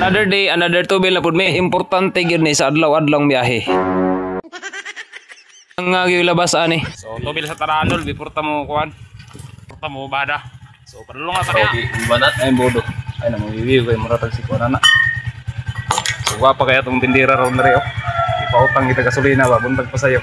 Another day, another tubil na pud mi. Importante gyud ni sa adlaw-adlaw biyahe. Ang nga labas ani. So tubil sa Taranol before ta mo kuan. Before ta mo bada. So padulong nga kanya. Banat ay bodo. Ay na mawiwi kay muratag si kuan na. So pa kaya tong tindira ron na rin oh. Ipautang kita gasolina ba buntag pa sayo.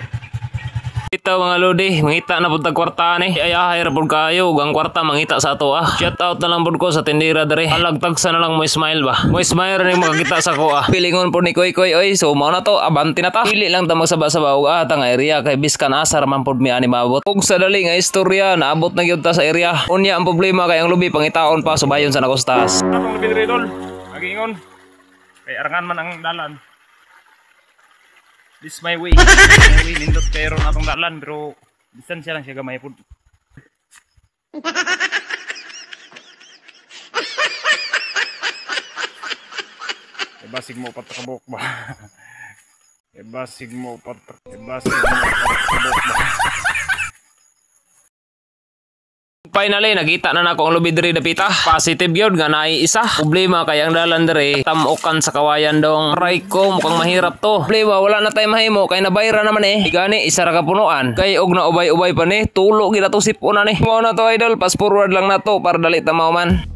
Ito mga lodi, mangita na pud tag kwarta ni. Ay ra pud kayo, gang kwarta mangita sa ato ah. Shout out na lang pud ko sa tindira dere. Halagtagsa na lang mo smile ba. Mo smile rin makakita sa ko ah. Pilingon pud ni Koy Koy oy. So mao na to, abanti na ta. Dili lang ta magsaba-saba og ata nga area kay biskan asar man pud mi ani maabot. Ug sa dali nga istorya naabot na gyud ta sa area. Unya ang problema kay ang lubi pangitaon pa subayon sa nakostas. Ang lubi diri dol. Agingon. Kay arangan man ang dalan. This my way. My way nindot kayo ron atong dalan pero distansya lang siya gamay po. Basig mo patakabok ba? Basig mo patakabok ba? Finally, nakita na nako ang lubi diri dapita. Positive yun nga naay isa. Problema kay ang dalan diri tamukan sa kawayan dong. Aray ko, mukhang mahirap to. Problema, wala na tayo mahimo kay nabayra naman eh. Gani isa ra ka punuan. Kay og na ubay-ubay pa ni. Tulo gid ato sipunan ni. Mao na to idol, pass forward lang na to para dali ta mao man.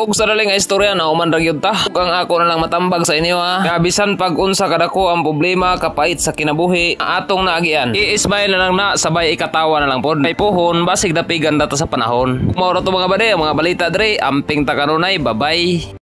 Og sa daling nga istorya na uman ra gyud ta. Ug ang ako na lang matambag sa inyo ha. Gabisan pag unsa kadako ang problema kapait sa kinabuhi atong naagian. I-smile na lang na sabay ikatawa na lang pod. Kay pohon basig dapigan data sa panahon. Mao ra to mga bade, mga balita dre, amping ta kanunay. Bye-bye.